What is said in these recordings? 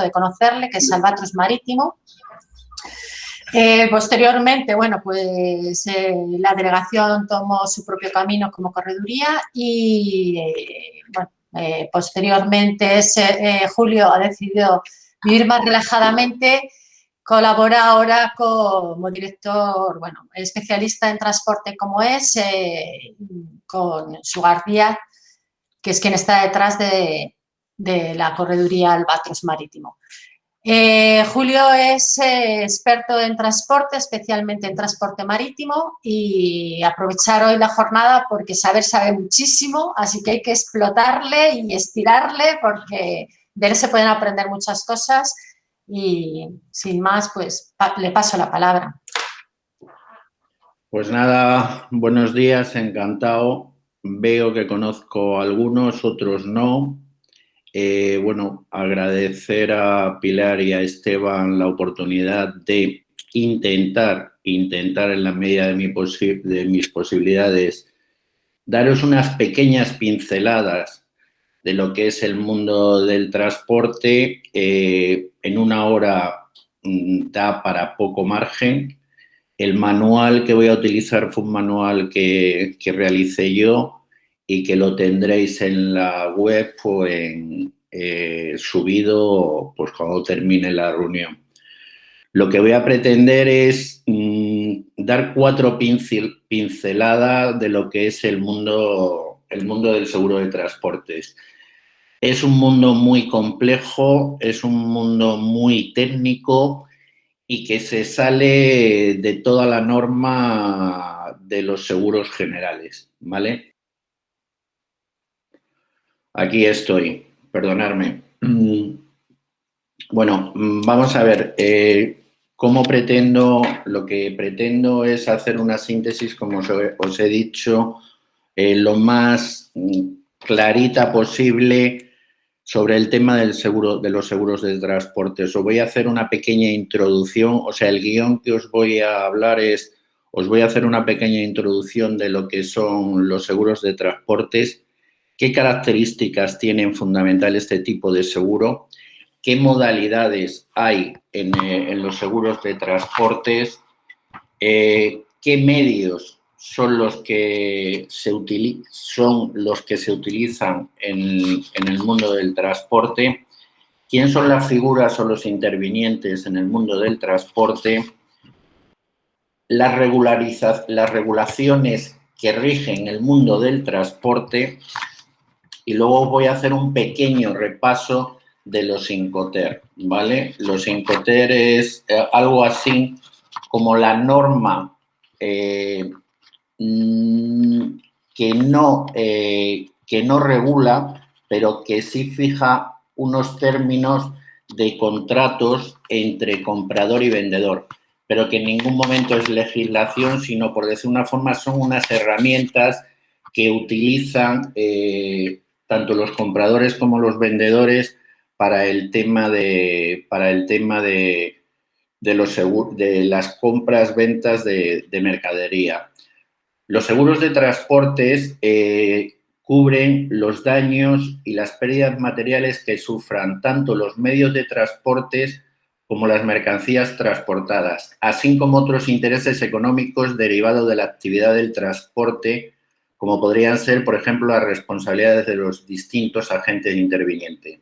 de conocerle, que es Albatros Marítimo. Posteriormente, bueno, pues la delegación tomó su propio camino como correduría y, bueno, posteriormente Julio ha decidido vivir más relajadamente. Colabora ahora como director, bueno, especialista en transporte como es, con Sugar Díaz, que es quien está detrás de la correduría Albatros Marítimo. Julio es experto en transporte, especialmente en transporte marítimo, y aprovechar hoy la jornada porque sabe muchísimo, así que hay que explotarle y estirarle porque de él se pueden aprender muchas cosas y sin más, pues le paso la palabra. Pues nada, buenos días, encantado. Veo que conozco a algunos, otros no. Bueno, agradecer a Pilar y a Esteban la oportunidad de intentar en la medida de mis posibilidades daros unas pequeñas pinceladas de lo que es el mundo del transporte. En una hora da para poco margen. El manual que voy a utilizar fue un manual que realicé yo y que lo tendréis en la web o subido pues cuando termine la reunión. Lo que voy a pretender es dar 4 pinceladas de lo que es el mundo del seguro de transportes. Es un mundo muy complejo, es un mundo muy técnico y que se sale de toda la norma de los seguros generales, ¿vale? Aquí estoy, perdonadme. Bueno, vamos a ver. Lo que pretendo es hacer una síntesis, como os he dicho, lo más clarita posible sobre el tema del seguro, de los seguros de transporte. Os voy a hacer una pequeña introducción, o sea, el guión que os voy a hablar os voy a hacer una pequeña introducción de lo que son los seguros de transportes, qué características tienen fundamental este tipo de seguro, qué modalidades hay en los seguros de transportes, qué medios son los que se utilizan en el mundo del transporte, quién son las figuras o los intervinientes en el mundo del transporte, las regulaciones que rigen el mundo del transporte, y luego voy a hacer un pequeño repaso de los Incoterm, ¿vale? Los Incoterm es algo así como la norma que no regula, pero que sí fija unos términos de contratos entre comprador y vendedor, pero que en ningún momento es legislación, sino, por decir una forma, son unas herramientas que utilizan tanto los compradores como los vendedores para el tema de las compras, ventas de mercadería. Los seguros de transportes cubren los daños y las pérdidas materiales que sufran tanto los medios de transportes como las mercancías transportadas, así como otros intereses económicos derivados de la actividad del transporte, como podrían ser, por ejemplo, las responsabilidades de los distintos agentes intervinientes.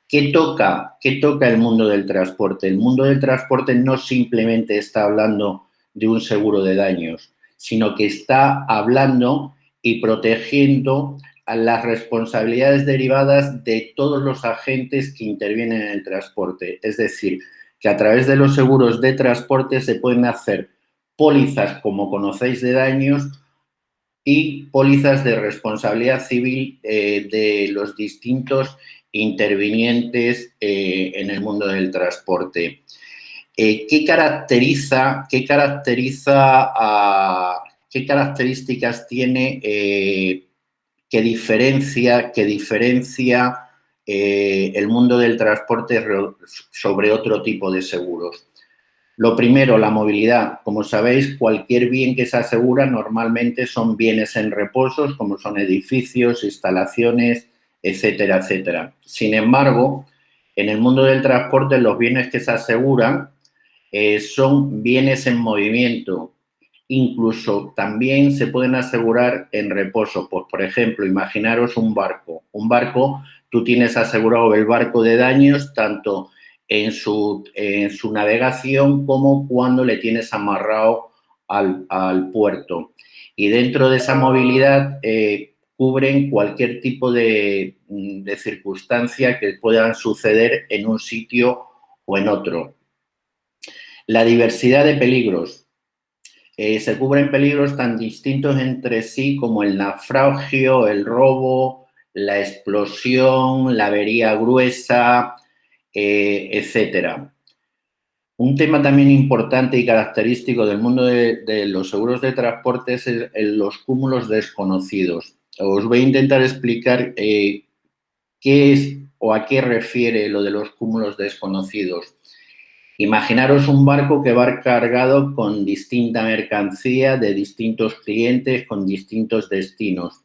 ¿Qué toca el mundo del transporte? El mundo del transporte no simplemente está hablando de un seguro de daños, sino que está hablando y protegiendo a las responsabilidades derivadas de todos los agentes que intervienen en el transporte. Es decir, que a través de los seguros de transporte se pueden hacer pólizas, como conocéis, de daños y pólizas de responsabilidad civil de los distintos intervinientes en el mundo del transporte. ¿Qué características tiene que diferencia el mundo del transporte sobre otro tipo de seguros? Lo primero, la movilidad. Como sabéis, cualquier bien que se asegura normalmente son bienes en reposos, como son edificios, instalaciones, etcétera, etcétera. Sin embargo, En el mundo del transporte, los bienes que se aseguran son bienes en movimiento. Incluso también se pueden asegurar en reposo. Pues, por ejemplo, imaginaros un barco. Un barco, tú tienes asegurado el barco de daños tanto en su navegación como cuando le tienes amarrado al puerto. Y dentro de esa movilidad cubren cualquier tipo de circunstancia que puedan suceder en un sitio o en otro. La diversidad de peligros. Se cubren peligros tan distintos entre sí como el naufragio, el robo, la explosión, la avería gruesa, etcétera. Un tema también importante y característico del mundo de los seguros de transporte es los cúmulos desconocidos. Os voy a intentar explicar qué es o a qué refiere lo de los cúmulos desconocidos. Imaginaros un barco que va cargado con distinta mercancía de distintos clientes con distintos destinos.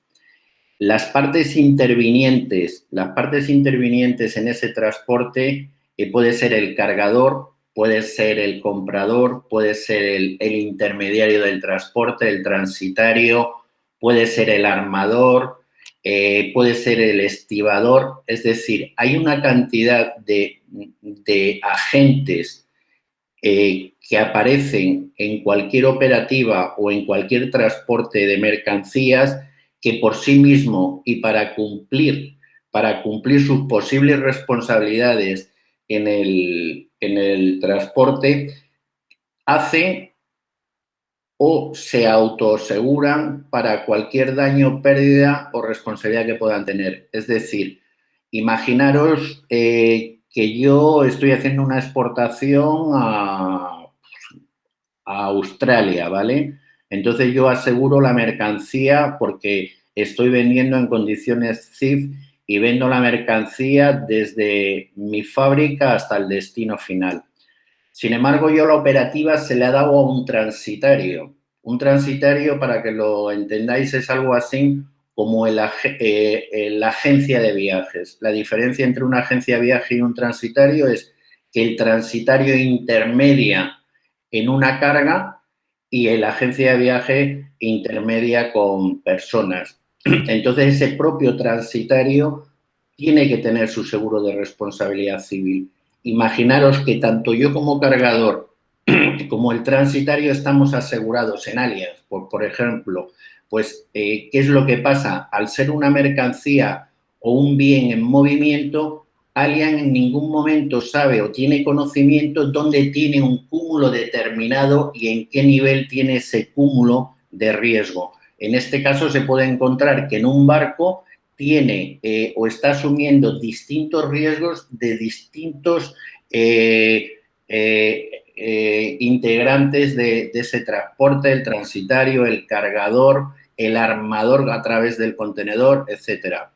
Las partes intervinientes en ese transporte puede ser el cargador, puede ser el comprador, puede ser el intermediario del transporte, el transitario, puede ser el armador, puede ser el estibador. Es decir, hay una cantidad de agentes que aparecen en cualquier operativa o en cualquier transporte de mercancías que por sí mismo y para cumplir sus posibles responsabilidades en el transporte, hacen o se autoaseguran para cualquier daño, pérdida o responsabilidad que puedan tener. Es decir, imaginaros que yo estoy haciendo una exportación a Australia, ¿vale? Entonces yo aseguro la mercancía porque estoy vendiendo en condiciones CIF y vendo la mercancía desde mi fábrica hasta el destino final. Sin embargo, yo la operativa se le ha dado a un transitario. Un transitario, para que lo entendáis, es algo así como la agencia de viajes. La diferencia entre una agencia de viaje y un transitario es que el transitario intermedia en una carga y la agencia de viaje intermedia con personas. Entonces, ese propio transitario tiene que tener su seguro de responsabilidad civil. Imaginaros que tanto yo como cargador como el transitario estamos asegurados en alias. Por ejemplo, pues, ¿qué es lo que pasa? Al ser una mercancía o un bien en movimiento, Allianz en ningún momento sabe o tiene conocimiento dónde tiene un cúmulo determinado y en qué nivel tiene ese cúmulo de riesgo. En este caso se puede encontrar que en un barco tiene o está asumiendo distintos riesgos de distintos integrantes de ese transporte, el transitario, el cargador, el armador a través del contenedor, etcétera.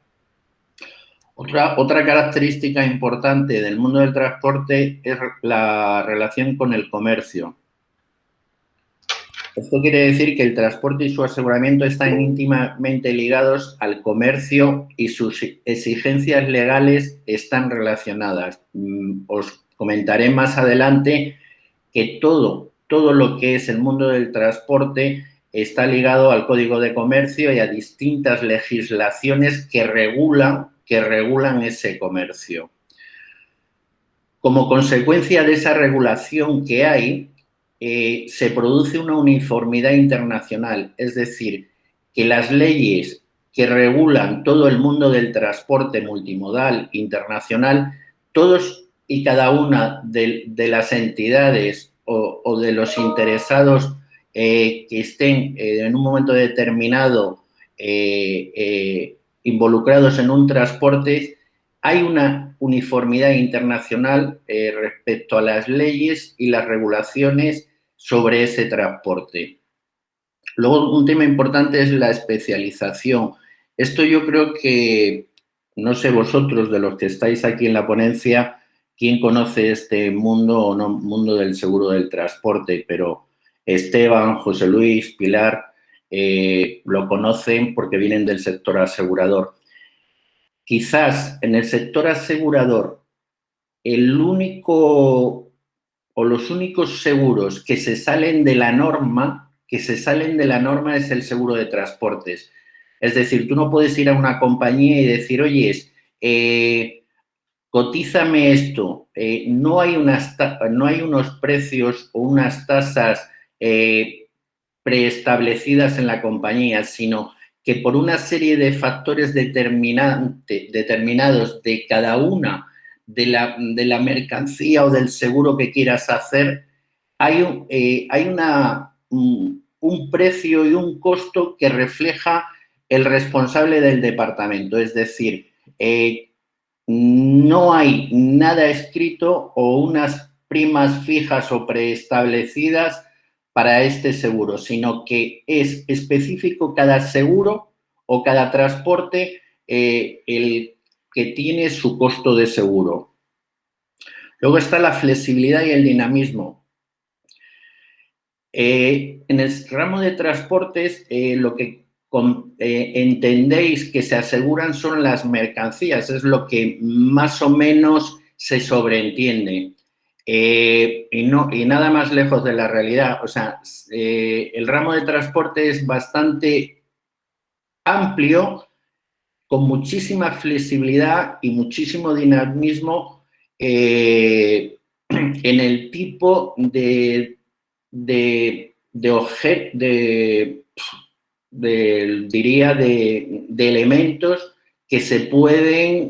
Otra característica importante del mundo del transporte es la relación con el comercio. Esto quiere decir que el transporte y su aseguramiento están íntimamente ligados al comercio y sus exigencias legales están relacionadas. Os comentaré más adelante que todo lo que es el mundo del transporte está ligado al Código de Comercio y a distintas legislaciones que regulan ese comercio. Como consecuencia de esa regulación que hay, se produce una uniformidad internacional, es decir, que las leyes que regulan todo el mundo del transporte multimodal internacional, todos y cada una de las entidades o de los interesados que estén en un momento determinado involucrados en un transporte, hay una uniformidad internacional respecto a las leyes y las regulaciones sobre ese transporte. Luego, un tema importante es la especialización. Esto yo creo que, no sé vosotros, de los que estáis aquí en la ponencia, quién conoce este mundo o no, mundo del seguro del transporte, pero Esteban, José Luis, Pilar, lo conocen porque vienen del sector asegurador. Quizás en el sector asegurador el único o los únicos seguros que se salen de la norma, es el seguro de transportes. Es decir, tú no puedes ir a una compañía y decir, oye, cotízame esto. No hay unos precios o unas tasas preestablecidas en la compañía, sino que por una serie de factores determinados de cada una de la mercancía o del seguro que quieras hacer, hay un precio y un costo que refleja el responsable del departamento. Es decir, no hay nada escrito o unas primas fijas o preestablecidas para este seguro, sino que es específico cada seguro o cada transporte el que tiene su costo de seguro. Luego está la flexibilidad y el dinamismo. En el ramo de transportes, lo que entendéis que se aseguran son las mercancías, es lo que más o menos se sobreentiende. Y nada más lejos de la realidad. O sea, el ramo de transporte es bastante amplio, con muchísima flexibilidad y muchísimo dinamismo en el tipo de elementos que se pueden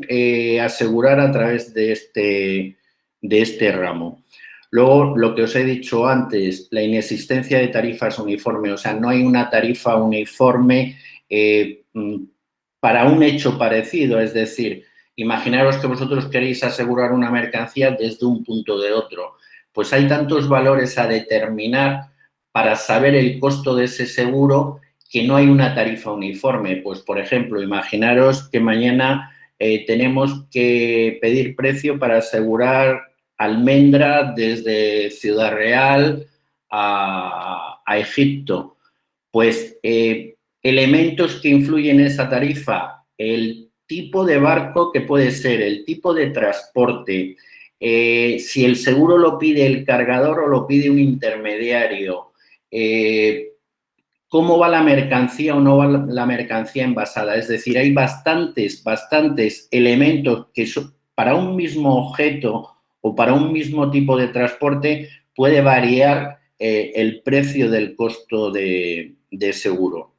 asegurar a través de este ramo. Luego, lo que os he dicho antes, la inexistencia de tarifas uniformes, o sea, no hay una tarifa uniforme para un hecho parecido, es decir, imaginaros que vosotros queréis asegurar una mercancía desde un punto de otro. Pues hay tantos valores a determinar para saber el costo de ese seguro que no hay una tarifa uniforme. Pues, por ejemplo, imaginaros que mañana tenemos que pedir precio para asegurar almendra desde Ciudad Real a Egipto. Pues elementos que influyen en esa tarifa, el tipo de barco que puede ser, el tipo de transporte, si el seguro lo pide el cargador o lo pide un intermediario, cómo va la mercancía o no va la mercancía envasada. Es decir, hay bastantes elementos que para un mismo objeto o para un mismo tipo de transporte puede variar el precio del costo de seguro.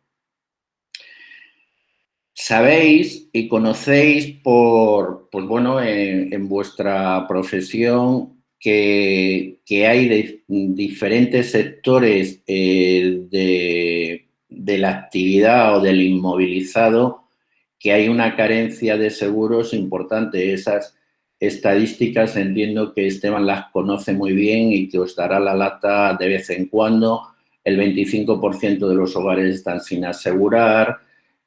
Sabéis y conocéis pues bueno, en vuestra profesión que hay diferentes sectores de la actividad o del inmovilizado, que hay una carencia de seguros importante. Esas estadísticas entiendo que Esteban las conoce muy bien y que os dará la lata de vez en cuando. El 25% de los hogares están sin asegurar,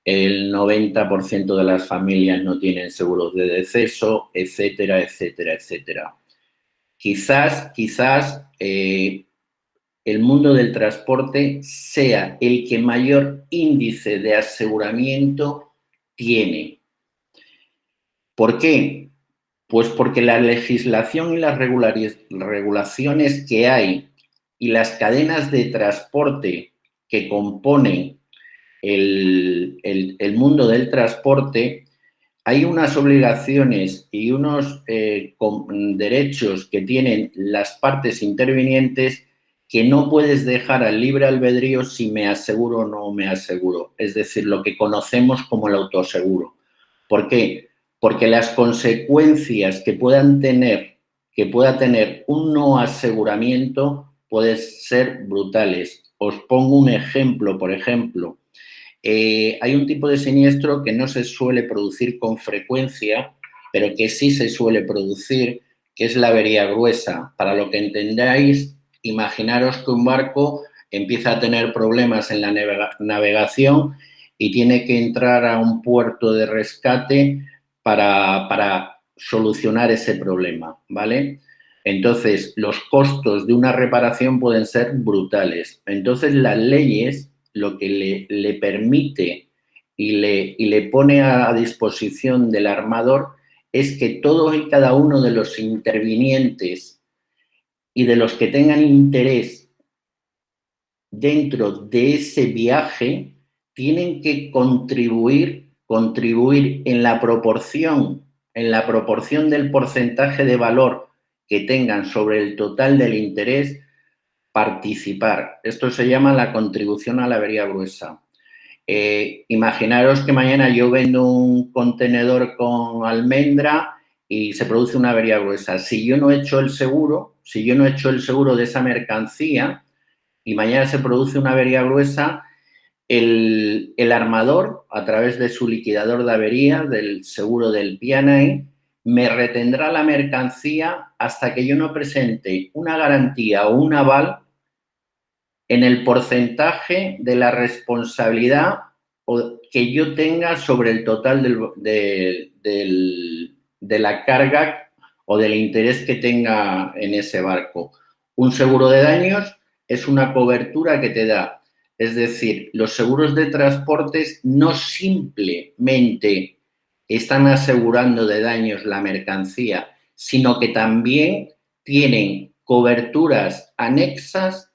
el 90% de las familias no tienen seguros de deceso, etcétera, etcétera, etcétera. Quizás el mundo del transporte sea el que mayor índice de aseguramiento tiene. ¿Por qué? Pues porque la legislación y las regulaciones que hay y las cadenas de transporte que componen el mundo del transporte, hay unas obligaciones y unos derechos que tienen las partes intervinientes que no puedes dejar al libre albedrío si me aseguro o no me aseguro. Es decir, lo que conocemos como el autoseguro. ¿Por qué? Porque las consecuencias que pueda tener un no aseguramiento pueden ser brutales. Os pongo un ejemplo, por ejemplo. Hay un tipo de siniestro que no se suele producir con frecuencia, pero que sí se suele producir, que es la avería gruesa. Para lo que entendáis, imaginaros que un barco empieza a tener problemas en la navegación y tiene que entrar a un puerto de rescate para solucionar ese problema, ¿vale? Entonces, los costos de una reparación pueden ser brutales. Entonces, las leyes lo que le permite y le pone a disposición del armador es que todos y cada uno de los intervinientes y de los que tengan interés dentro de ese viaje tienen que contribuir en la proporción del porcentaje de valor que tengan sobre el total del interés, participar. Esto se llama la contribución a la avería gruesa. Imaginaros que mañana yo vendo un contenedor con almendra y se produce una avería gruesa. Si yo no he hecho el seguro, de esa mercancía y mañana se produce una avería gruesa, el armador, a través de su liquidador de averías, del seguro del P&I, me retendrá la mercancía hasta que yo no presente una garantía o un aval en el porcentaje de la responsabilidad que yo tenga sobre el total de la carga o del interés que tenga en ese barco. Un seguro de daños es una cobertura que te da. Es decir, los seguros de transportes no simplemente están asegurando de daños la mercancía, sino que también tienen coberturas anexas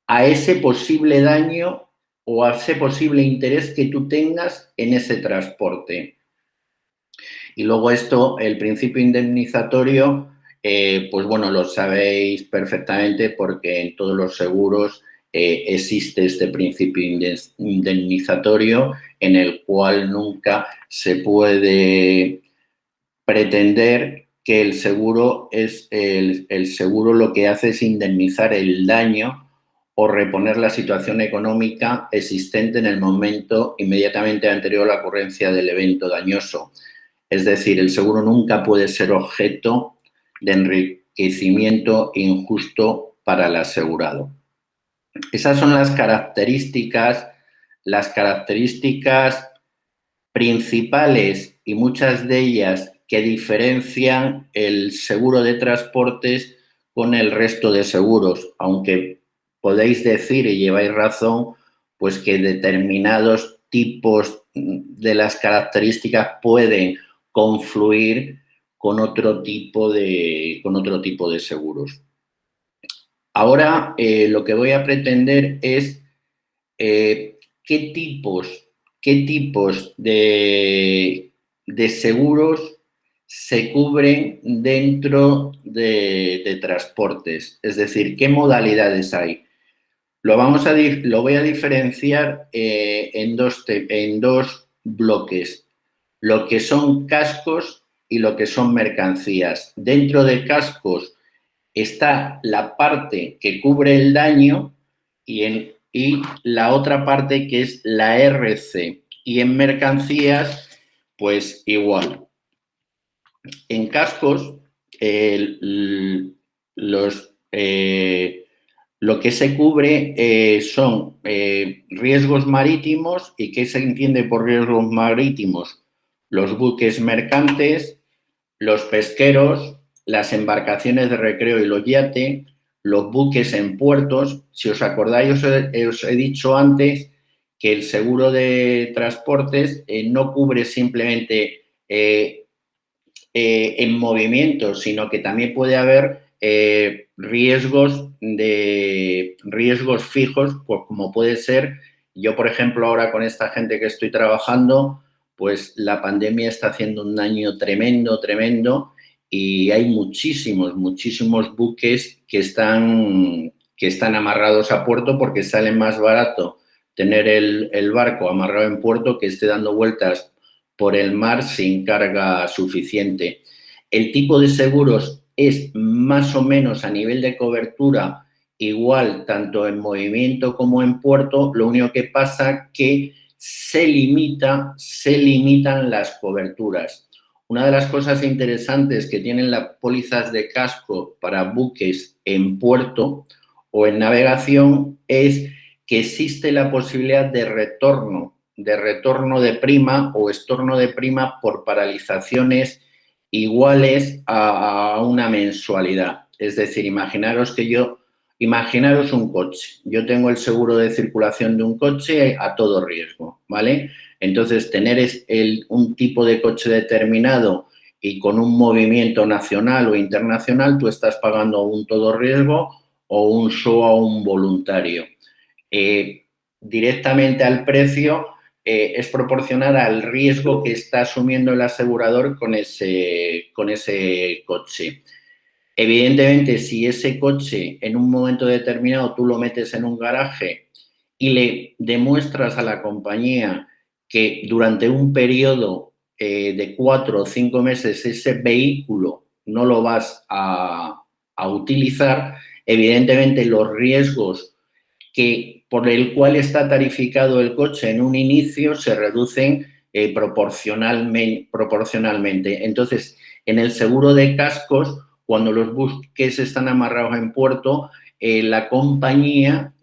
a ese posible daño o a ese posible interés que tú tengas en ese transporte. Y luego esto, el principio indemnizatorio, pues bueno, lo sabéis perfectamente porque en todos los seguros existe este principio indemnizatorio en el cual nunca se puede pretender que el seguro lo que hace es indemnizar el daño o reponer la situación económica existente en el momento inmediatamente anterior a la ocurrencia del evento dañoso. Es decir, el seguro nunca puede ser objeto de enriquecimiento injusto para el asegurado. Esas son las características principales y muchas de ellas que diferencian el seguro de transportes con el resto de seguros, aunque podéis decir, y lleváis razón, pues que determinados tipos de las características pueden confluir con otro tipo de seguros. Ahora lo que voy a pretender es qué tipos de seguros se cubren dentro de transportes, es decir, qué modalidades hay. Lo voy a diferenciar en dos bloques, lo que son cascos y lo que son mercancías. Dentro de cascos está la parte que cubre el daño y la otra parte que es la RC. Y en mercancías, pues igual. En cascos, lo que se cubre son riesgos marítimos. ¿Y qué se entiende por riesgos marítimos? Los buques mercantes, los pesqueros, las embarcaciones de recreo y los yates, los buques en puertos. Si os acordáis, os he dicho antes que el seguro de transportes no cubre simplemente en movimiento, sino que también puede haber riesgos fijos, pues como puede ser, yo por ejemplo ahora con esta gente que estoy trabajando, pues la pandemia está haciendo un daño tremendo y hay muchísimos buques que están amarrados a puerto porque sale más barato tener el barco amarrado en puerto que esté dando vueltas por el mar sin carga suficiente. El tipo de seguros es más o menos a nivel de cobertura igual tanto en movimiento como en puerto, lo único que pasa que se limitan las coberturas. Una de las cosas interesantes que tienen las pólizas de casco para buques en puerto o en navegación es que existe la posibilidad de retorno de prima o estorno de prima por paralizaciones iguales a una mensualidad. Es decir, imaginaros un coche. Yo tengo el seguro de circulación de un coche a todo riesgo, ¿vale? Entonces, tener un tipo de coche determinado y con un movimiento nacional o internacional tú estás pagando un todo riesgo o un SOA o un voluntario. Directamente al precio es proporcional al riesgo que está asumiendo el asegurador con ese coche. Evidentemente, si ese coche en un momento determinado tú lo metes en un garaje y le demuestras a la compañía que durante un periodo de 4 o 5 meses ese vehículo no lo vas a utilizar, evidentemente los riesgos por el cual está tarificado el coche en un inicio se reducen proporcionalmente. Entonces, en el seguro de cascos, cuando los buques están amarrados en puerto, la compañía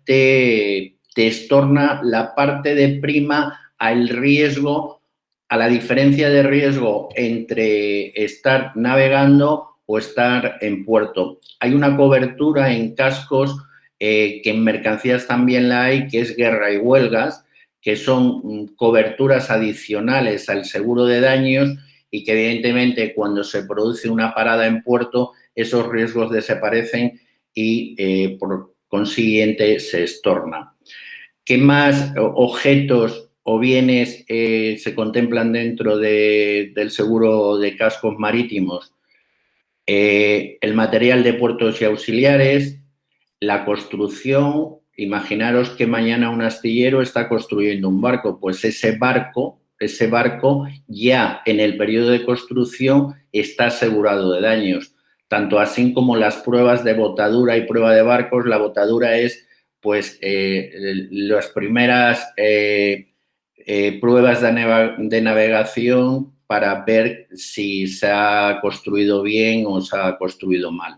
te estorna la parte de prima al riesgo, a la diferencia de riesgo entre estar navegando o estar en puerto. Hay una cobertura en cascos que en mercancías también la hay, que es guerra y huelgas, que son coberturas adicionales al seguro de daños y que evidentemente cuando se produce una parada en puerto esos riesgos desaparecen y por consiguiente se estorna. ¿Qué más objetos o bienes se contemplan dentro del seguro de cascos marítimos? El material de puertos y auxiliares, la construcción. Imaginaros que mañana un astillero está construyendo un barco, pues ese barco ya en el periodo de construcción está asegurado de daños, tanto así como las pruebas de botadura y prueba de barcos. La botadura es pues las primeras pruebas de navegación para ver si se ha construido bien o se ha construido mal.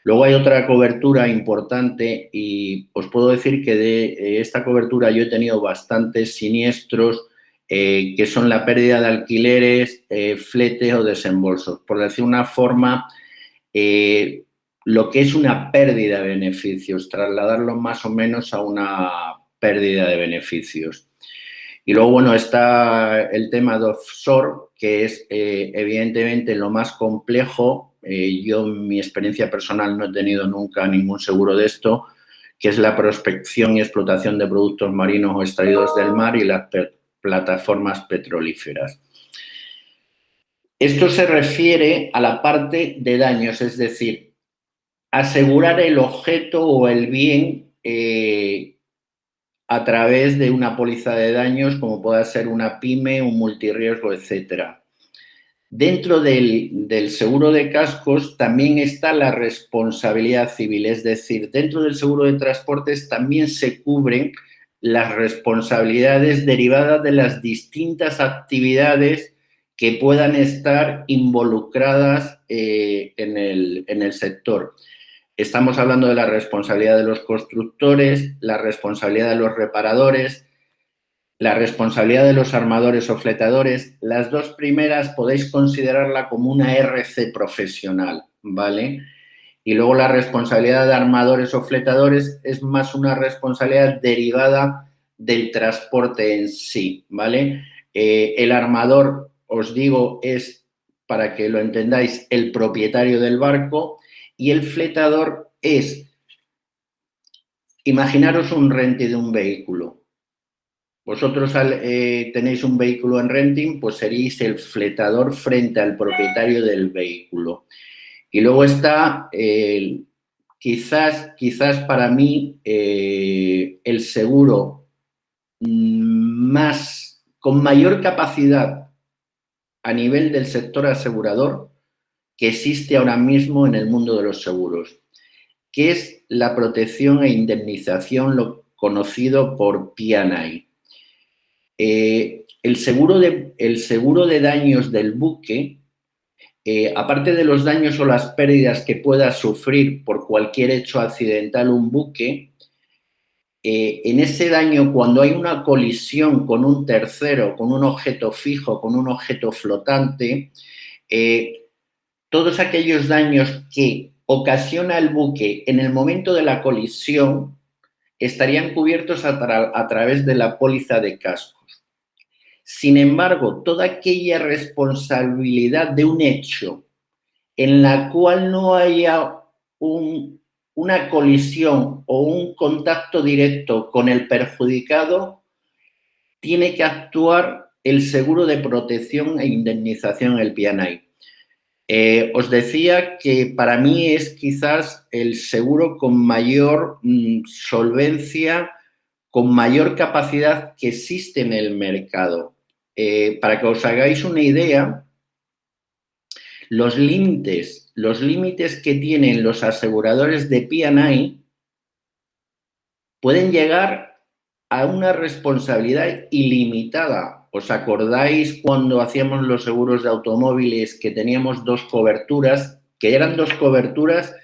Luego hay otra cobertura importante y os puedo decir que de esta cobertura yo he tenido bastantes siniestros que son la pérdida de alquileres, flete o desembolsos. Por decir una forma, lo que es una pérdida de beneficios, trasladarlo más o menos a una pérdida de beneficios. Y luego, bueno, está el tema de offshore, que es evidentemente lo más complejo. Yo, en mi experiencia personal, no he tenido nunca ningún seguro de esto, que es la prospección y explotación de productos marinos o extraídos del mar y las plataformas petrolíferas. Esto se refiere a la parte de daños, es decir, asegurar el objeto o el bien a través de una póliza de daños, como pueda ser una pyme, un multirriesgo, etcétera. Dentro del seguro de cascos también está la responsabilidad civil, es decir, dentro del seguro de transportes también se cubren las responsabilidades derivadas de las distintas actividades que puedan estar involucradas en el sector. Estamos hablando de la responsabilidad de los constructores, la responsabilidad de los reparadores, la responsabilidad de los armadores o fletadores. Las dos primeras podéis considerarla como una RC profesional, ¿vale? Y luego la responsabilidad de armadores o fletadores es más una responsabilidad derivada del transporte en sí, ¿vale? El armador, os digo, es, para que lo entendáis, el propietario del barco, y el fletador es, imaginaros un renting de un vehículo. Vosotros tenéis un vehículo en renting, pues seréis el fletador frente al propietario del vehículo. Y luego está, quizás para mí, el seguro con mayor capacidad a nivel del sector asegurador que existe ahora mismo en el mundo de los seguros, que es la protección e indemnización, lo conocido por P&I. El seguro de daños del buque, aparte de los daños o las pérdidas que pueda sufrir por cualquier hecho accidental un buque, en ese daño, cuando hay una colisión con un tercero, con un objeto fijo, con un objeto flotante, todos aquellos daños que ocasiona el buque en el momento de la colisión estarían cubiertos a través de la póliza de cascos. Sin embargo, toda aquella responsabilidad de un hecho en la cual no haya una colisión o un contacto directo con el perjudicado, tiene que actuar el seguro de protección e indemnización, el P&I. Os decía que para mí es quizás el seguro con mayor solvencia, con mayor capacidad que existe en el mercado. Para que os hagáis una idea, los límites que tienen los aseguradores de P&I pueden llegar a una responsabilidad ilimitada. ¿Os acordáis cuando hacíamos los seguros de automóviles que teníamos dos coberturas, que eran dos coberturas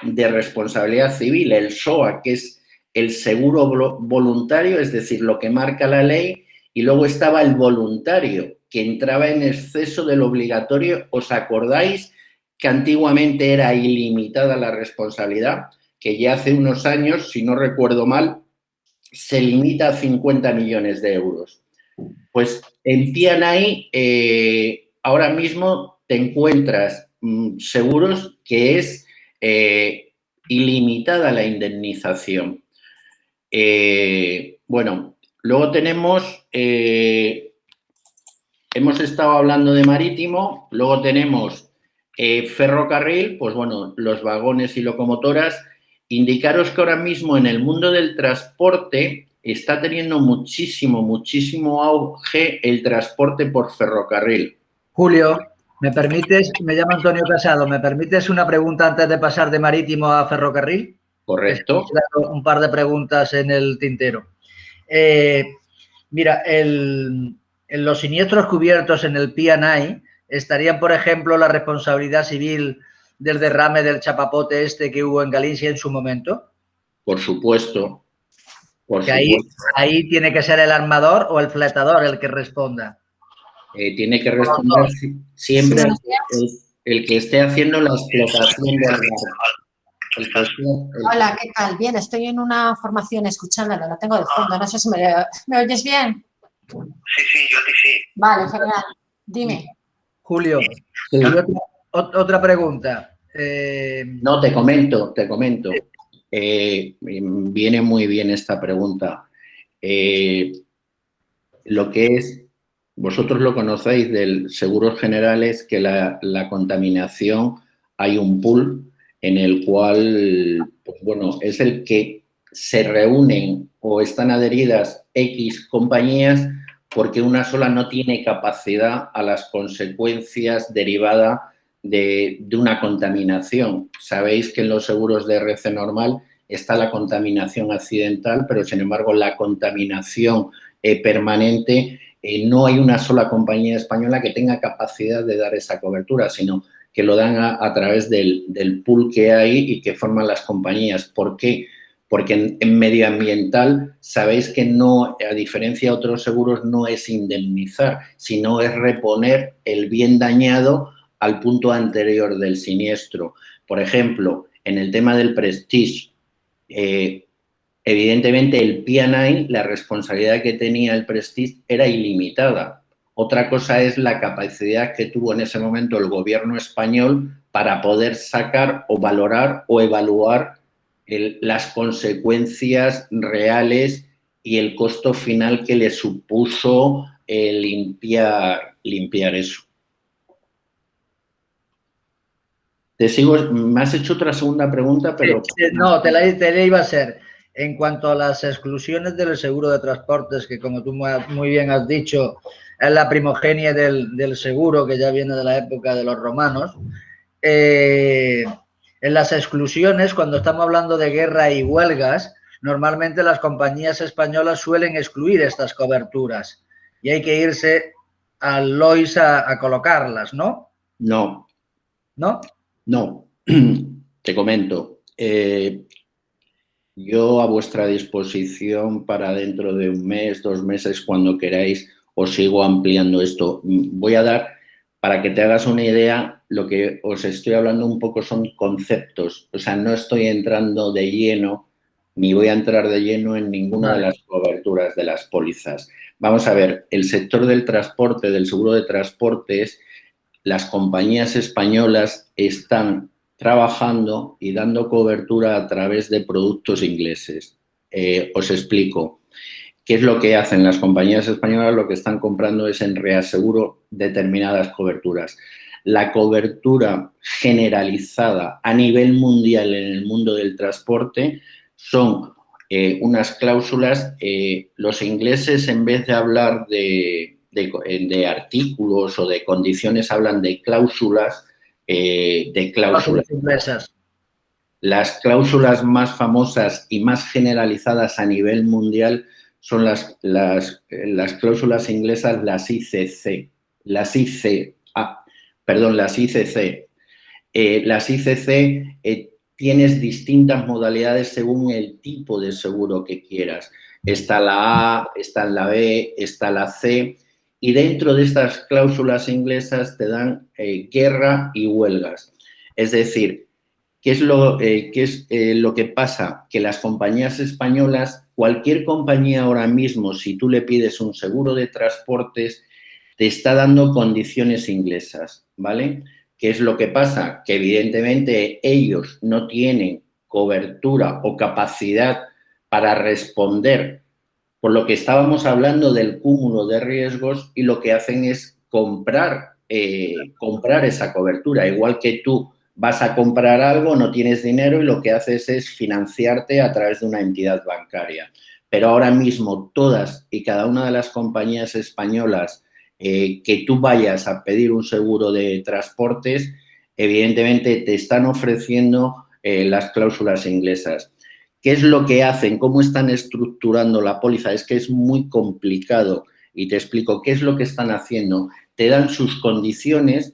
de responsabilidad civil? El SOA, que es el seguro voluntario, es decir, lo que marca la ley, y luego estaba el voluntario, que entraba en exceso del obligatorio. ¿Os acordáis que antiguamente era ilimitada la responsabilidad? Que ya hace unos años, si no recuerdo mal, se limita a 50 millones de euros. Pues en P&I ahora mismo te encuentras seguros que es ilimitada la indemnización. Bueno, luego tenemos, hemos estado hablando de marítimo, luego tenemos ferrocarril, pues bueno, los vagones y locomotoras. Indicaros que ahora mismo en el mundo del transporte está teniendo muchísimo auge el transporte por ferrocarril. Julio, ¿me permites? Me llamo Antonio Casado. ¿Me permites una pregunta antes de pasar de marítimo a ferrocarril? Correcto. Un par de preguntas en el tintero. Mira, en los siniestros cubiertos en el P&I estarían, por ejemplo, la responsabilidad civil del derrame del chapapote este que hubo en Galicia en su momento. Por supuesto. Ahí tiene que ser el armador o el fletador el que responda. Tiene que responder siempre el que esté haciendo la explotación del barco. Hola, ¿qué tal? Bien, estoy en una formación escuchándola, la tengo de fondo, no sé si me oyes bien. Sí, yo a ti sí. Vale, genial. Dime. Julio, Sí. otra pregunta. No, te comento. Viene muy bien esta pregunta. Lo que es, vosotros lo conocéis del seguros generales, que la contaminación, hay un pool en el cual, pues bueno, es el que se reúnen o están adheridas X compañías porque una sola no tiene capacidad a las consecuencias derivadas de una contaminación. Sabéis que en los seguros de RC normal está la contaminación accidental, pero sin embargo la contaminación permanente, no hay una sola compañía española que tenga capacidad de dar esa cobertura, sino que lo dan a través del pool que hay y que forman las compañías. ¿Por qué? Porque en medioambiental sabéis que no, a diferencia de otros seguros, no es indemnizar, sino es reponer el bien dañado al punto anterior del siniestro. Por ejemplo, en el tema del Prestige, evidentemente el P&I, la responsabilidad que tenía el Prestige era ilimitada. Otra cosa es la capacidad que tuvo en ese momento el gobierno español para poder sacar o valorar o evaluar las consecuencias reales y el costo final que le supuso limpiar eso. Te sigo, me has hecho otra segunda pregunta, pero... Sí, no, te la iba a hacer. En cuanto a las exclusiones del seguro de transportes, que como tú muy bien has dicho, es la primogenia del seguro, que ya viene de la época de los romanos. En las exclusiones, cuando estamos hablando de guerra y huelgas, normalmente las compañías españolas suelen excluir estas coberturas y hay que irse al Lois a colocarlas, ¿no? No. ¿No? No. Te comento. Yo a vuestra disposición para dentro de un mes, 2 meses, cuando queráis, os sigo ampliando esto. Voy a dar, para que te hagas una idea, lo que os estoy hablando un poco son conceptos. O sea, no estoy entrando de lleno ni voy a entrar de lleno en ninguna de las coberturas de las pólizas. Vamos a ver, el sector del transporte, del seguro de transportes, las compañías españolas están trabajando y dando cobertura a través de productos ingleses. Os explico. ¿Qué es lo que hacen las compañías españolas? Lo que están comprando es en reaseguro determinadas coberturas. La cobertura generalizada a nivel mundial en el mundo del transporte son unas cláusulas. Los ingleses, en vez de hablar de artículos o de condiciones, hablan de cláusulas. Inglesas. Las cláusulas más famosas y más generalizadas a nivel mundial son las cláusulas inglesas, las ICC. Las ICC. Las ICC tienes distintas modalidades según el tipo de seguro que quieras. Está la A, está la B, está la C, y dentro de estas cláusulas inglesas te dan guerra y huelgas. Es decir, ¿qué es lo que pasa? Que las compañías españolas, cualquier compañía ahora mismo, si tú le pides un seguro de transportes, te está dando condiciones inglesas, ¿vale? ¿Qué es lo que pasa? Que evidentemente ellos no tienen cobertura o capacidad para responder por lo que estábamos hablando del cúmulo de riesgos, y lo que hacen es comprar esa cobertura. Igual que tú vas a comprar algo, no tienes dinero y lo que haces es financiarte a través de una entidad bancaria. Pero ahora mismo todas y cada una de las compañías españolas que tú vayas a pedir un seguro de transportes, evidentemente te están ofreciendo las cláusulas inglesas. ¿Qué es lo que hacen? ¿Cómo están estructurando la póliza? Es que es muy complicado y te explico qué es lo que están haciendo. Te dan sus condiciones,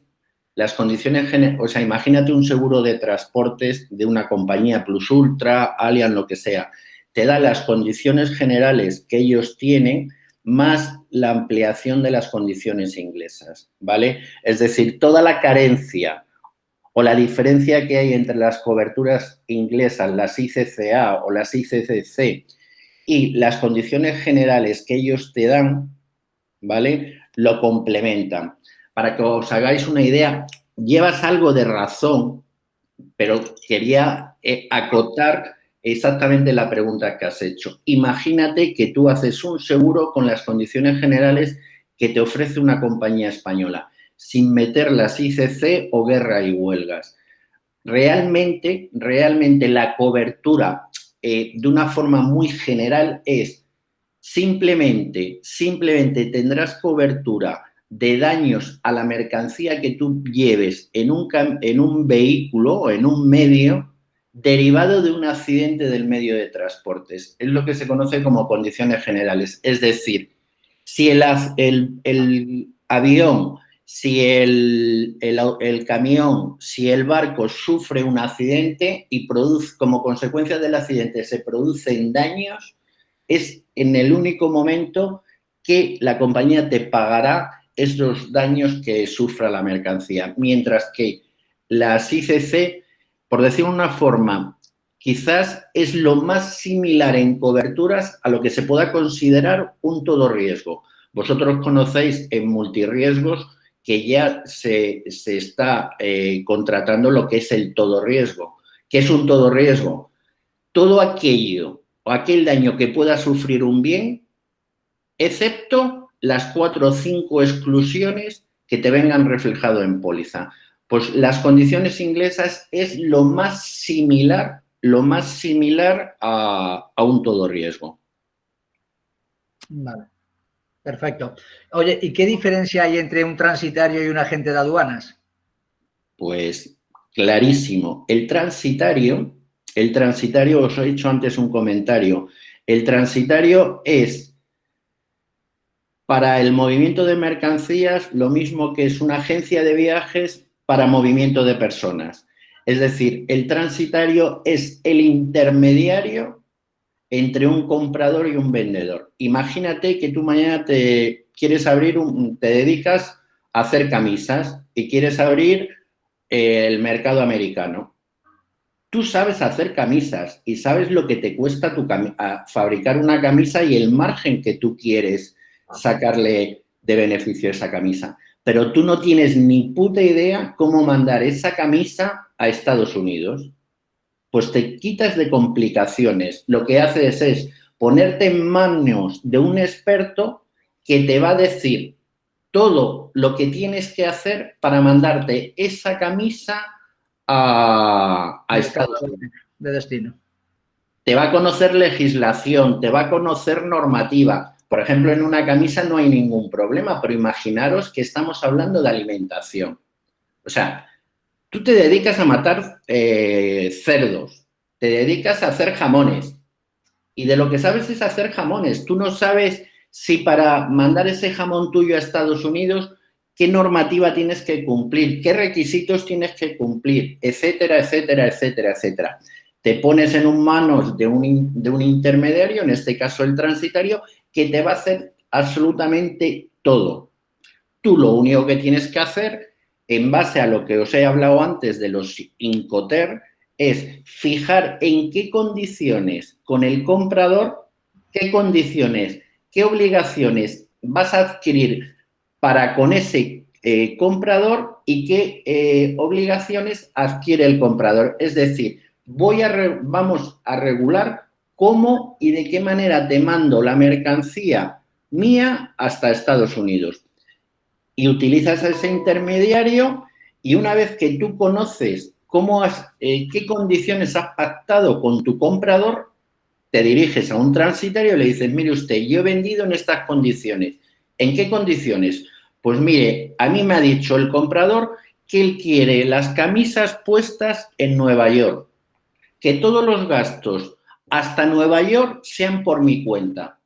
las condiciones, o sea, imagínate un seguro de transportes de una compañía Plus Ultra, Allianz, lo que sea. Te da las condiciones generales que ellos tienen más la ampliación de las condiciones inglesas, ¿vale? Es decir, toda la carencia o la diferencia que hay entre las coberturas inglesas, las ICCA o las ICCC, y las condiciones generales que ellos te dan, ¿vale? Lo complementan. Para que os hagáis una idea, llevas algo de razón, pero quería acotar exactamente la pregunta que has hecho. Imagínate que tú haces un seguro con las condiciones generales que te ofrece una compañía española, sin meter las ICC o guerra y huelgas. Realmente la cobertura de una forma muy general es simplemente tendrás cobertura de daños a la mercancía que tú lleves en un vehículo o en un medio derivado de un accidente del medio de transportes. Es lo que se conoce como condiciones generales. Es decir, si el avión, si el camión, si el barco sufre un accidente y como consecuencia del accidente se producen daños, es en el único momento que la compañía te pagará esos daños que sufra la mercancía. Mientras que las ICC, por decirlo de una forma, quizás es lo más similar en coberturas a lo que se pueda considerar un todo riesgo. Vosotros conocéis en multirriesgos que ya se está contratando lo que es el todo riesgo. ¿Qué es un todo riesgo? Todo aquello o aquel daño que pueda sufrir un bien, excepto las 4 o 5 exclusiones que te vengan reflejado en póliza. Pues las condiciones inglesas es lo más similar a un todo riesgo. Vale, perfecto. Oye, ¿y qué diferencia hay entre un transitario y un agente de aduanas? Pues clarísimo. El transitario, os he hecho antes un comentario, el transitario es para el movimiento de mercancías lo mismo que es una agencia de viajes para movimiento de personas. Es decir, el transitario es el intermediario entre un comprador y un vendedor. Imagínate que tú mañana te dedicas a hacer camisas y quieres abrir el mercado americano. tú sabes hacer camisas y sabes lo que te cuesta fabricar una camisa y el margen que tú quieres sacarle de beneficio a esa camisa. Pero tú no tienes ni puta idea cómo mandar esa camisa a Estados Unidos. Pues te quitas de complicaciones. Lo que haces es ponerte en manos de un experto que te va a decir todo lo que tienes que hacer para mandarte esa camisa a Estados Unidos. De destino. Te va a conocer legislación, te va a conocer normativa. Por ejemplo, en una camisa no hay ningún problema, pero imaginaros que estamos hablando de alimentación. O sea, tú te dedicas a matar cerdos, te dedicas a hacer jamones y de lo que sabes es hacer jamones. Tú no sabes si para mandar ese jamón tuyo a Estados Unidos, qué normativa tienes que cumplir, qué requisitos tienes que cumplir, etcétera, etcétera, etcétera, etcétera. Te pones en manos de un intermediario, en este caso el transitario, que te va a hacer absolutamente todo. Tú lo único que tienes que hacer, en base a lo que os he hablado antes de los Incoterm, es fijar en qué condiciones con el comprador, qué condiciones, qué obligaciones vas a adquirir para con ese comprador y qué obligaciones adquiere el comprador. Es decir, vamos a regular cómo y de qué manera te mando la mercancía mía hasta Estados Unidos. Y utilizas ese intermediario y una vez que tú conoces qué condiciones has pactado con tu comprador, te diriges a un transitario y le dices, mire usted, yo he vendido en estas condiciones. ¿En qué condiciones? Pues mire, a mí me ha dicho el comprador que él quiere las camisas puestas en Nueva York, que todos los gastos hasta Nueva York sean por mi cuenta.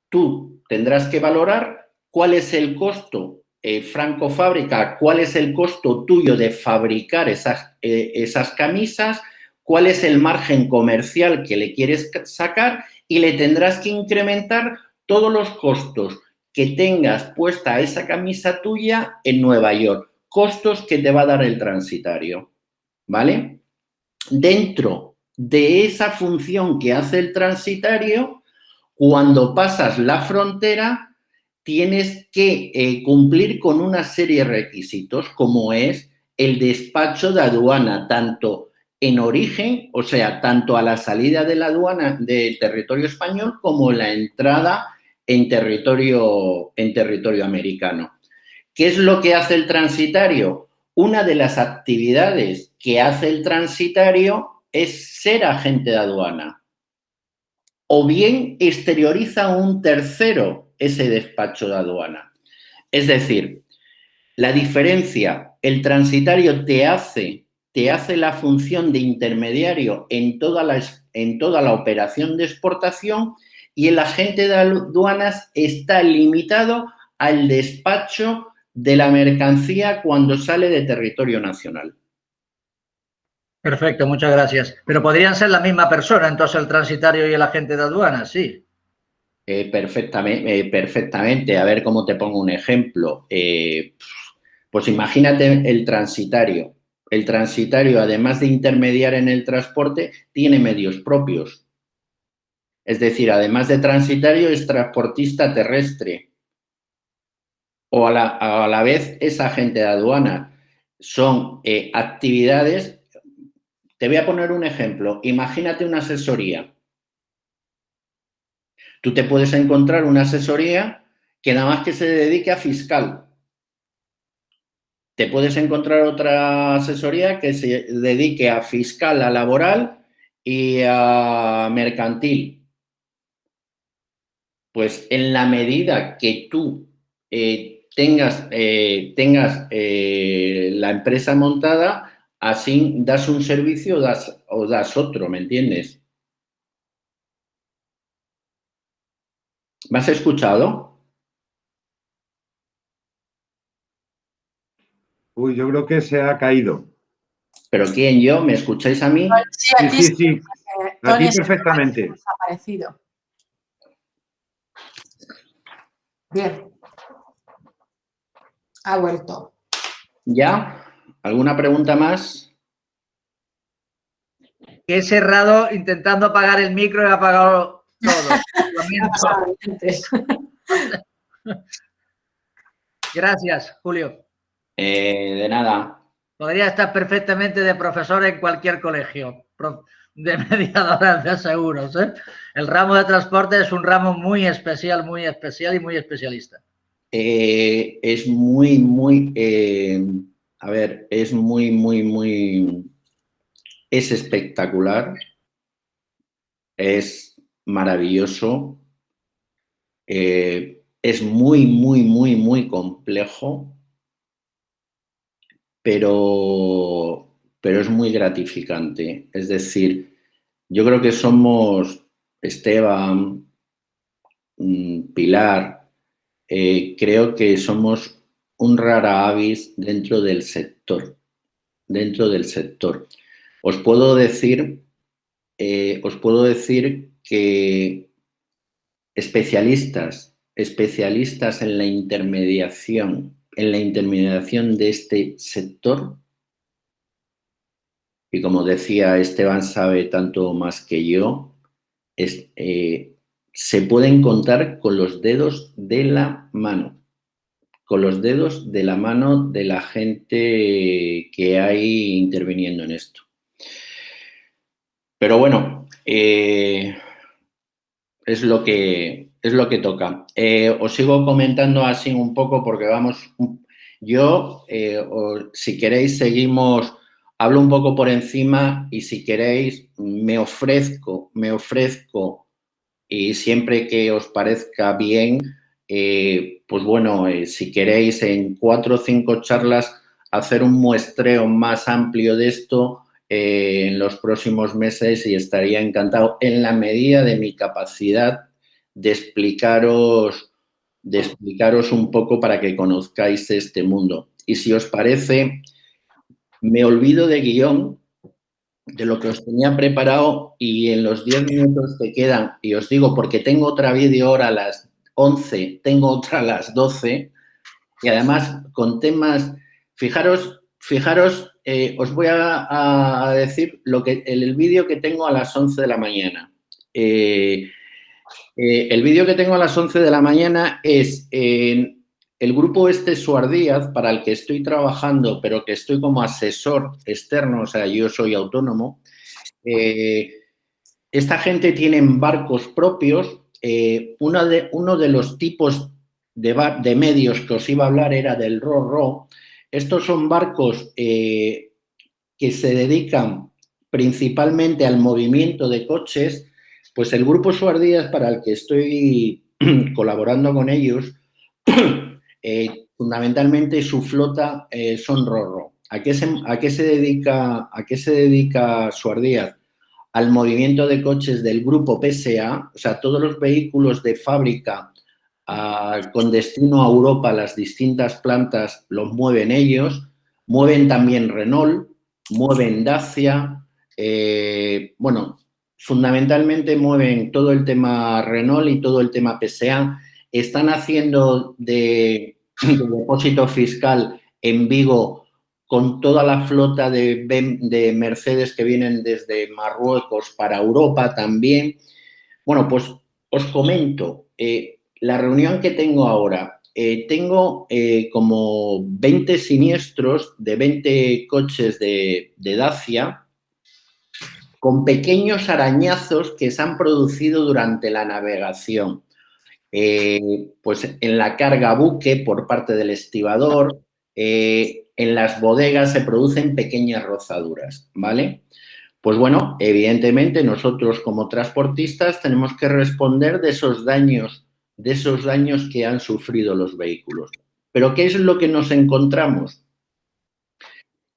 Tú tendrás que valorar cuál es el costo franco fábrica, cuál es el costo tuyo de fabricar esas camisas, cuál es el margen comercial que le quieres sacar y le tendrás que incrementar todos los costos que tengas puesta esa camisa tuya en Nueva York, costos que te va a dar el transitario, ¿vale? Dentro de esa función que hace el transitario, cuando pasas la frontera, tienes que cumplir con una serie de requisitos, como es el despacho de aduana, tanto en origen, o sea, tanto a la salida de la aduana del territorio español como la entrada en territorio americano. ¿Qué es lo que hace el transitario? Una de las actividades que hace el transitario es ser agente de aduana. O bien exterioriza a un tercero ese despacho de aduana. Es decir, la diferencia, el transitario te hace la función de intermediario en toda la operación de exportación y el agente de aduanas está limitado al despacho de la mercancía cuando sale de territorio nacional. Perfecto, muchas gracias. Pero podrían ser la misma persona, entonces, el transitario y el agente de aduanas, sí. Perfectamente. A ver cómo te pongo un ejemplo. Pues imagínate el transitario. El transitario, además de intermediar en el transporte, tiene medios propios. Es decir, además de transitario, es transportista terrestre. O a la vez es agente de aduana. Son actividades. Te voy a poner un ejemplo. Imagínate una asesoría. Tú te puedes encontrar una asesoría que nada más que se dedique a fiscal. Te puedes encontrar otra asesoría que se dedique a fiscal, a laboral y a mercantil. Pues en la medida que tú tengas la empresa montada, así das un servicio o das otro, ¿me entiendes? ¿Me has escuchado? Uy, yo creo que se ha caído. ¿Pero quién, yo? ¿Me escucháis a mí? Sí, aquí Sí. A ti perfectamente. Ha aparecido. Bien. Ha vuelto. ¿Ya? ¿Alguna pregunta más? he cerrado intentando apagar el micro y he apagado todo. Gracias, Julio. De nada. Podría estar perfectamente de profesor en cualquier colegio, de mediador de seguros, ¿eh? El ramo de transporte es un ramo muy especial y muy especialista. Es muy, a ver, es es espectacular, es maravilloso, es muy complejo, pero es muy gratificante. Es decir, yo creo que somos, Esteban, Pilar, creo que somos un rara avis dentro del sector. Os puedo decir que especialistas en la intermediación de este sector, y como decía Esteban, sabe tanto más que yo, se pueden contar con los dedos de la mano. De la gente que hay interviniendo en esto. Pero bueno, es lo que toca. Os sigo comentando así un poco porque vamos. Yo, si queréis, seguimos. Hablo un poco por encima y si queréis, me ofrezco y siempre que os parezca bien, pues bueno, si queréis en 4 o 5 charlas hacer un muestreo más amplio de esto en los próximos meses y estaría encantado en la medida de mi capacidad de explicaros un poco para que conozcáis este mundo. Y si os parece, me olvido de guión, de lo que os tenía preparado y en los 10 minutos que quedan, y os digo porque tengo otra vídeo hora a las 11, tengo otra a las 12 y además con temas, fijaros, os voy a decir el vídeo que tengo a las 11 de la mañana. El vídeo que tengo a las 11 de la mañana es el grupo Suar Díaz, para el que estoy trabajando, pero que estoy como asesor externo, o sea, yo soy autónomo. Esta gente tiene barcos propios. Uno de los tipos de medios que os iba a hablar era del Ro-Ro. Estos son barcos que se dedican principalmente al movimiento de coches. Pues el grupo Suar Díaz, para el que estoy colaborando con ellos, fundamentalmente su flota son Ro-Ro. ¿A qué se dedica Suar Díaz? Al movimiento de coches del grupo PSA, o sea, todos los vehículos de fábrica con destino a Europa, las distintas plantas los mueven ellos, mueven también Renault, mueven Dacia, bueno, fundamentalmente mueven todo el tema Renault y todo el tema PSA. Están haciendo de depósito fiscal en Vigo con toda la flota de Mercedes que vienen desde Marruecos para Europa también. Bueno, pues os comento, la reunión que tengo ahora, tengo como 20 siniestros de 20 coches de Dacia con pequeños arañazos que se han producido durante la navegación. Pues en la carga buque por parte del estibador, en las bodegas se producen pequeñas rozaduras, ¿vale? Pues bueno, evidentemente nosotros como transportistas tenemos que responder de esos daños que han sufrido los vehículos. Pero ¿qué es lo que nos encontramos?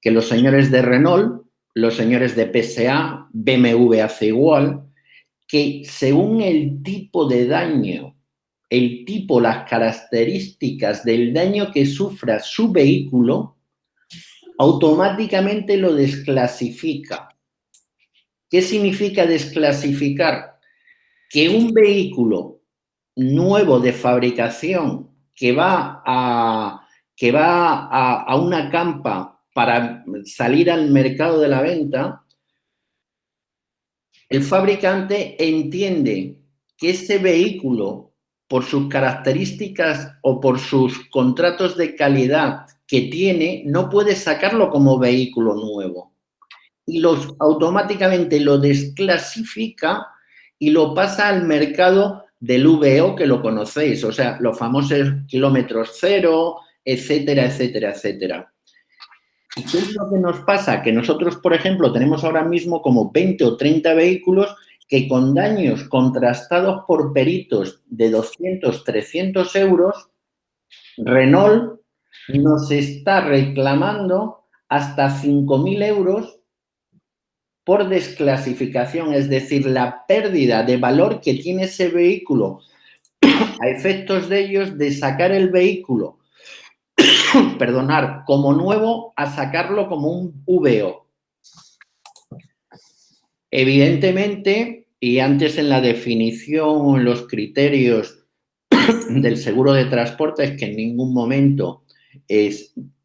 Que los señores de Renault, los señores de PSA, BMW hace igual, que según el tipo de daño, las características del daño que sufra su vehículo, automáticamente lo desclasifica. ¿Qué significa desclasificar? Que un vehículo nuevo de fabricación que va a una campa para salir al mercado de la venta, el fabricante entiende que ese vehículo, por sus características o por sus contratos de calidad que tiene, no puede sacarlo como vehículo nuevo. Y automáticamente lo desclasifica y lo pasa al mercado del VO, que lo conocéis, o sea, los famosos kilómetros cero, etcétera, etcétera, etcétera. ¿Y qué es lo que nos pasa? Que nosotros, por ejemplo, tenemos ahora mismo como 20 o 30 vehículos que con daños contrastados por peritos de 200, 300 euros, Renault nos está reclamando hasta 5.000 euros por desclasificación, es decir, la pérdida de valor que tiene ese vehículo a efectos de ellos de sacar el vehículo, perdonar, como nuevo a sacarlo como un VO. Evidentemente, y antes en la definición o en los criterios del seguro de transporte, es que en ningún momento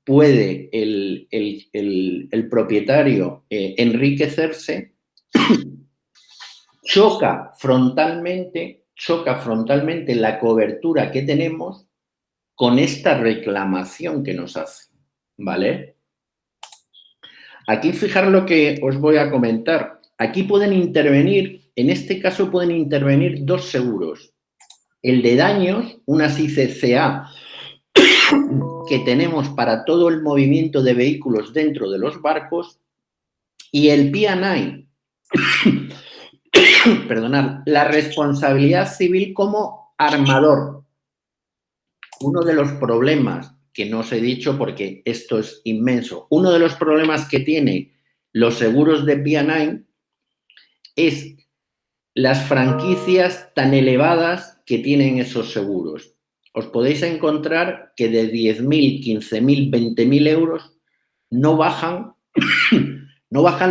puede el propietario enriquecerse, choca frontalmente la cobertura que tenemos con esta reclamación que nos hace, ¿vale? Aquí fijar lo que os voy a comentar. Aquí pueden intervenir, en este caso pueden intervenir dos seguros. El de daños, una CICCA que tenemos para todo el movimiento de vehículos dentro de los barcos, y el P&I, perdonad, la responsabilidad civil como armador. Uno de los problemas que no os he dicho porque esto es inmenso, uno de los problemas que tienen los seguros de P&I es las franquicias tan elevadas que tienen esos seguros. Os podéis encontrar que de 10.000, 15.000, 20.000 euros no bajan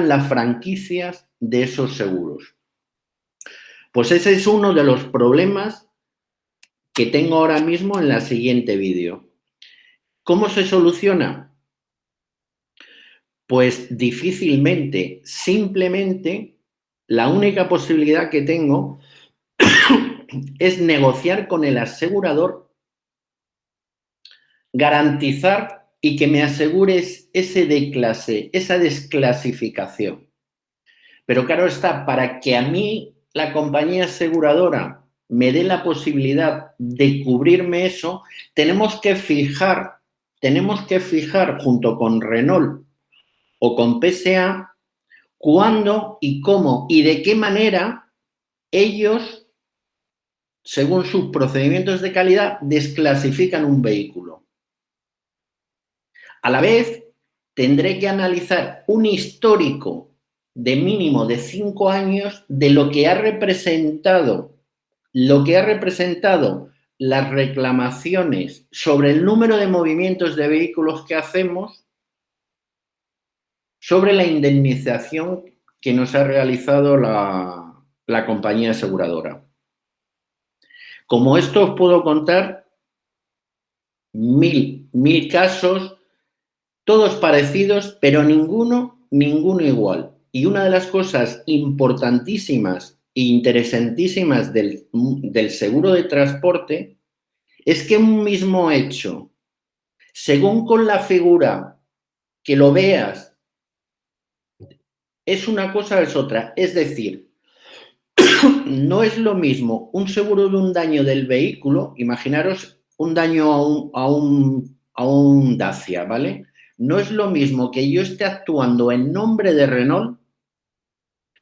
las franquicias de esos seguros. Pues ese es uno de los problemas que tengo ahora mismo en la siguiente vídeo. ¿Cómo se soluciona? Pues difícilmente, simplemente la única posibilidad que tengo es negociar con el asegurador, garantizar y que me asegures esa desclasificación. Pero claro está, para que a mí la compañía aseguradora me dé la posibilidad de cubrirme eso, tenemos que fijar junto con Renault o con PSA cuándo y cómo y de qué manera ellos, según sus procedimientos de calidad, desclasifican un vehículo. A la vez, tendré que analizar un histórico de mínimo de 5 años de lo que ha representado las reclamaciones sobre el número de movimientos de vehículos que hacemos, sobre la indemnización que nos ha realizado la compañía aseguradora. Como esto os puedo contar mil casos, todos parecidos, pero ninguno igual. Y una de las cosas importantísimas e interesantísimas del seguro de transporte es que un mismo hecho, según con la figura que lo veas, es una cosa o es otra. Es decir, no es lo mismo un seguro de un daño del vehículo, imaginaros un daño a un Dacia, ¿vale? No es lo mismo que yo esté actuando en nombre de Renault,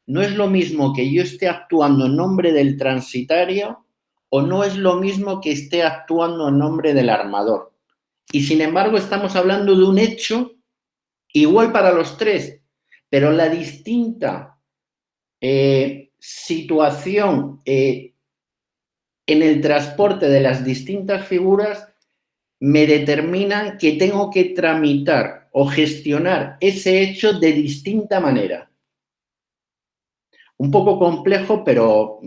no es lo mismo que yo esté actuando en nombre del transitario o no es lo mismo que esté actuando en nombre del armador. Y sin embargo estamos hablando de un hecho igual para los tres, pero la distinta situación en el transporte de las distintas figuras me determinan que tengo que tramitar o gestionar ese hecho de distinta manera. Un poco complejo, pero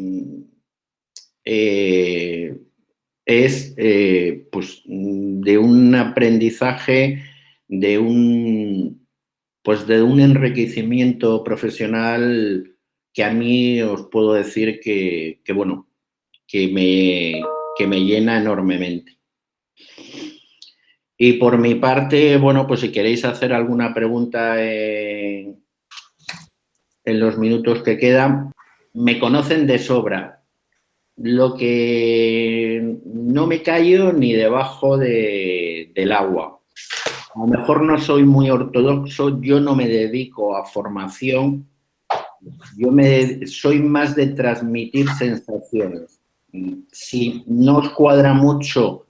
es pues, de un aprendizaje, de un enriquecimiento profesional a mí os puedo decir que bueno, que me llena enormemente. Y por mi parte, bueno, pues si queréis hacer alguna pregunta en los minutos que quedan, me conocen de sobra. Lo que no me callo ni debajo del agua. A lo mejor no soy muy ortodoxo, yo no me dedico a formación, soy más de transmitir sensaciones. Si no os cuadra mucho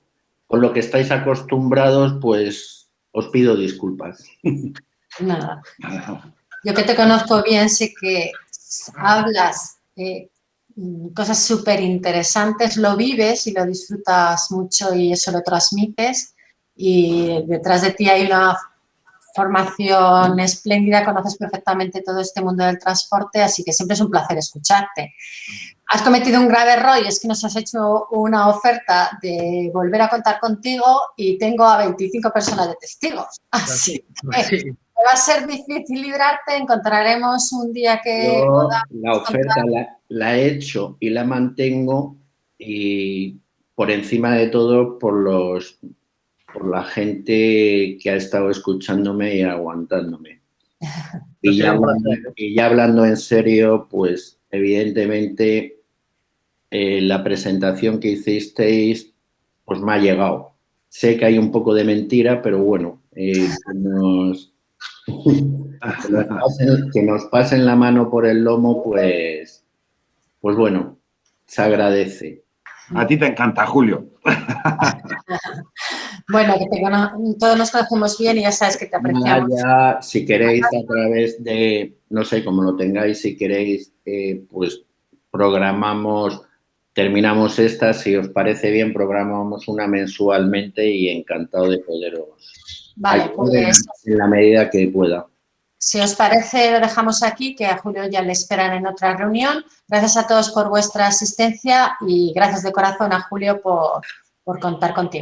con lo que estáis acostumbrados, pues os pido disculpas. Nada. Yo que te conozco bien, sé que hablas cosas súper interesantes, lo vives y lo disfrutas mucho y eso lo transmites. Y detrás de ti hay una formación espléndida, conoces perfectamente todo este mundo del transporte, así que siempre es un placer escucharte. Has cometido un grave error y es que nos has hecho una oferta de volver a contar contigo y tengo a 25 personas de testigos. Así que va a ser difícil librarte, encontraremos un día que... Yo la oferta la he hecho y la mantengo, y por encima de todo por la gente que ha estado escuchándome y aguantándome. Y ya hablando en serio, pues evidentemente la presentación que hicisteis pues me ha llegado. Sé que hay un poco de mentira, pero bueno, que nos pasen la mano por el lomo, pues bueno, se agradece. A ti te encanta, Julio. Bueno, que todos nos conocemos bien y ya sabes que te apreciamos. Ya, si queréis, a través de, no sé, como lo tengáis, si queréis, pues terminamos esta, si os parece bien, programamos una mensualmente y encantado de poderos ayudar en la medida que pueda. Si os parece, lo dejamos aquí, que a Julio ya le esperan en otra reunión. Gracias a todos por vuestra asistencia y gracias de corazón a Julio por contar contigo.